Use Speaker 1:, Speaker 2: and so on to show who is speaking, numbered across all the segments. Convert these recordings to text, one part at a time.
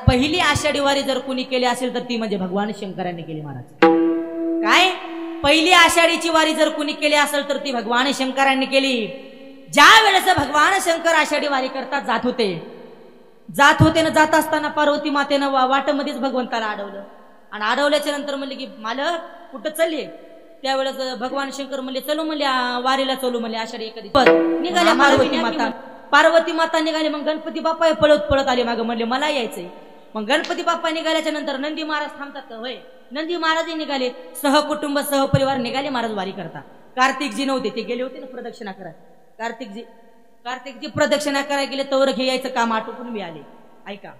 Speaker 1: पहिली आषाढी वारी जर कुणी केली असेल तर ती म्हणजे भगवान शंकरांनी केली महाराज। काय पहिली आषाढीची वारी जर कुणी केली असेल तर ती भगवान शंकरांनी केली। ज्या वेळेस भगवान शंकर आषाढी वारी करता जात होते ना, जात असताना पार्वती मातेनं वाटेमध्येच भगवंताला अडवलं आणि अडवल्याच्या नंतर म्हणले की मालक कुठं चालले? त्यावेळेस भगवान शंकर म्हणले चलो म्हणले वारीला चलो म्हणले आषाढी एकादशी निघाल्या पार्वती माता निघाली। मग गणपती बाप्पा पळत आले मागे, म्हणले मला यायचंय। मग गणपती बाप्पा निघाल्याच्या नंतर नंदी महाराज थांबतात का? होय, नंदी महाराज निघाले, सहकुटुंब सहपरिवार निघाले महाराज वारी करता। कार्तिकजी नव्हते, ते गेले होते ना प्रदक्षिणा करायला। कार्तिकजी प्रदक्षिणा करायला गेले तवर हे यायचं काम आटोपून मी आले। ऐका,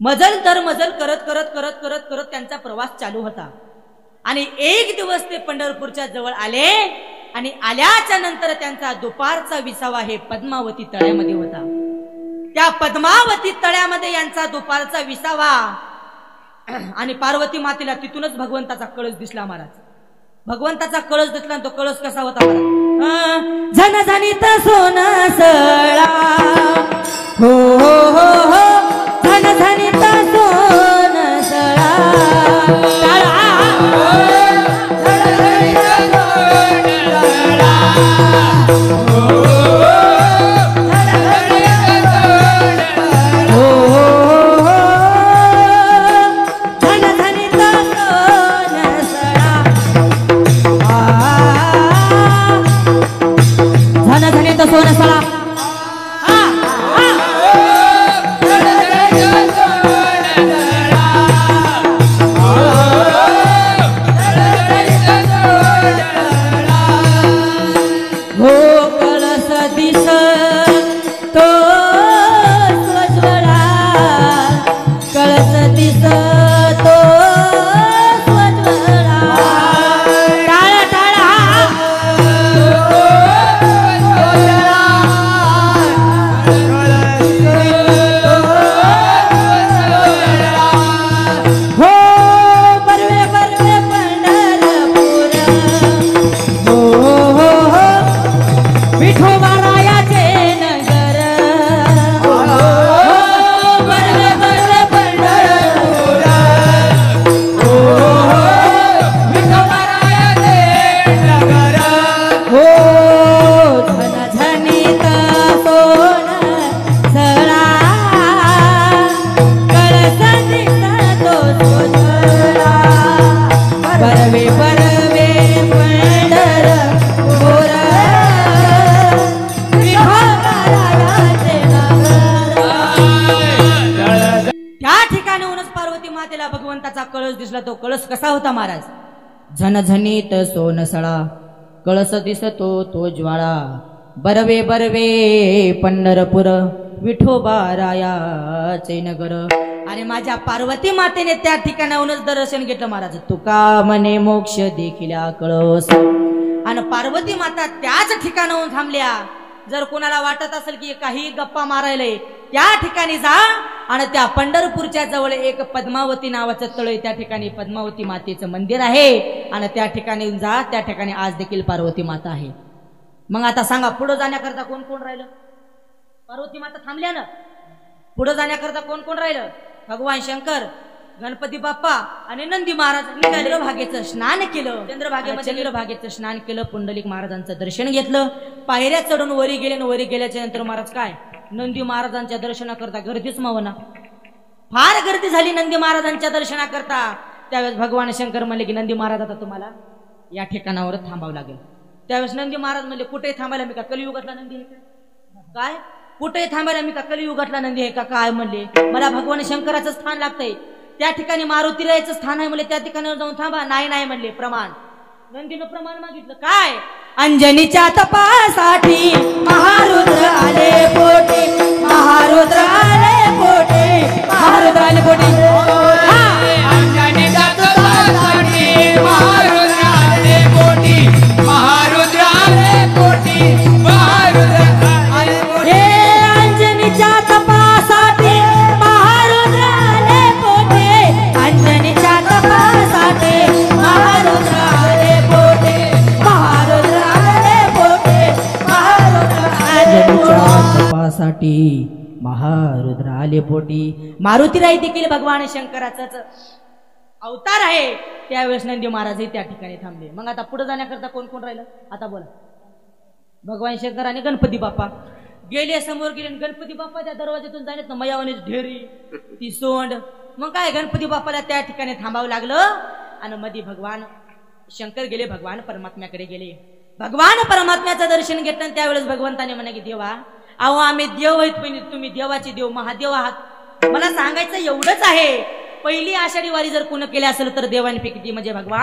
Speaker 1: मजल तर मजल करत करत करत करत करत त्यांचा प्रवास चालू होता आणि एक दिवस ते पंढरपूरच्या जवळ आले आणि आल्याच्या नंतर त्यांचा दुपारचा विसावा हे पद्मावती तळ्यामध्ये होता। त्या पद्मावती तळ्यामध्ये यांचा दुपारचा विसावा आणि पार्वती मातेला तिथूनच भगवंताचा कळस दिसला महाराज। भगवंताचा कळस दिसला, तो कळस कसा होता महाराज? झणझणीत सोनं सळा, हो हो हो हो, झणझणीत सोनं सळा, सोनं सळा, कळस दिसला। तो कळस कसा होता महाराज? झणझणीत सोनसळा, कळस दिसतो तो ज्वाळा, बरवे बरवे पंढरपूर, विठोबा रायाचे नगर। आणि माझ्या पार्वती मातेने त्या ठिकाणाहूनच दर्शन घेतलं महाराज। तुका म्हणे मोक्ष देखील कळस, आणि पार्वती माता त्याच ठिकाणाहून थांबल्या। जर कोणाला वाटत असेल की काही गप्पा मारायला, त्या ठिकाणी जा आणि त्या पंढरपूरच्या जवळ एक पद्मावती नावाचं तळ आहे, त्या ठिकाणी पद्मावती मातेचं मंदिर आहे आणि त्या ठिकाणी जा। त्या ठिकाणी आज देखील पार्वती माता आहे। मग आता सांगा पुढे जाण्याकरता कोण कोण राहिलं? पार्वती माता थांबल्या ना, पुढे जाण्याकरता कोण कोण राहिलं? भगवान शंकर, गणपती बाप्पा आणि नंदी महाराज निघाले। भागेचं स्नान केलं, चंद्रभागेचं स्नान केलं, पुंडलिक महाराजांचं दर्शन घेतलं, पायऱ्या चढून वरी गेले। वरी गेल्याच्या नंतर महाराज काय नंदी महाराजांच्या दर्शनाकरता गर्दीच मावना, फार गर्दी झाली नंदी महाराजांच्या दर्शनाकरता। त्यावेळेस भगवान शंकर म्हणले की नंदी महाराज आता तुम्हाला या ठिकाणावर थांबावं लागेल। त्यावेळेस नंदी महाराज म्हणले कुठे थांबायला? मी का कलियुगातला नंदी आहे का? काय कुठे थांबायला? मी का कलियुगातला नंदी आहे का? काय म्हणले मला भगवान शंकराचं स्थान लागतंय, त्या ठिकाणी मारुतीला यायचं स्थान आहे म्हणले, त्या ठिकाणावर जाऊन थांबा। नाही म्हणले प्रमाण, नंदीनं प्रमाण मागितलं। काय? अंजनीच्या तपासाठी महारुद्र आले पोटे, महारुद्र आले पोटे, महारुद्र आले पोटे, अंजनीच्या तपासाठी महारुद्र आले पोटे, महारुद्र आले पोटे, महारुद्र आले पोटे, अंजनीच्या तपासाठी महारुद्र आले पोटे, अंजनीच्या तपासाठी महारुद्र आले पोटे, महारुद्र आले पोटे, महारुद्र आले पोटे, अंजनीच्या तपासाठी महारुद्र आले आले पोटी. मारुतीराई देखील भगवान शंकराचाच अवतार आहे. त्यावेळेस नंदी महाराजही त्या ठिकाणी थांबले. मग आता पुढे जाण्याकरता कोण कोण राहिलं आता बोला. भगवान शंकर आणि गणपती बाप्पा गेले, समोर गेले. गणपती बाप्पा त्या दरवाज्यातून जाण्यात ना मयावानीच ढेरी ती सोंड. मग काय गणपती बाप्पाला त्या ठिकाणी थांबावं लागलं. आणि मध्ये भगवान शंकर गेले, भगवान परमात्म्याकडे गेले. भगवान परमात्म्याचं दर्शन घेतलं. त्यावेळेस भगवंताने म्हणा की देवा, अहो आम्ही देव आहेत पण तुम्ही देवाचे देव महादेव आहात. मला सांगायचं एवढंच आहे, पहिली आषाढी वारी जर कोण केली असेल तर देवांपैकी म्हणजे भगवान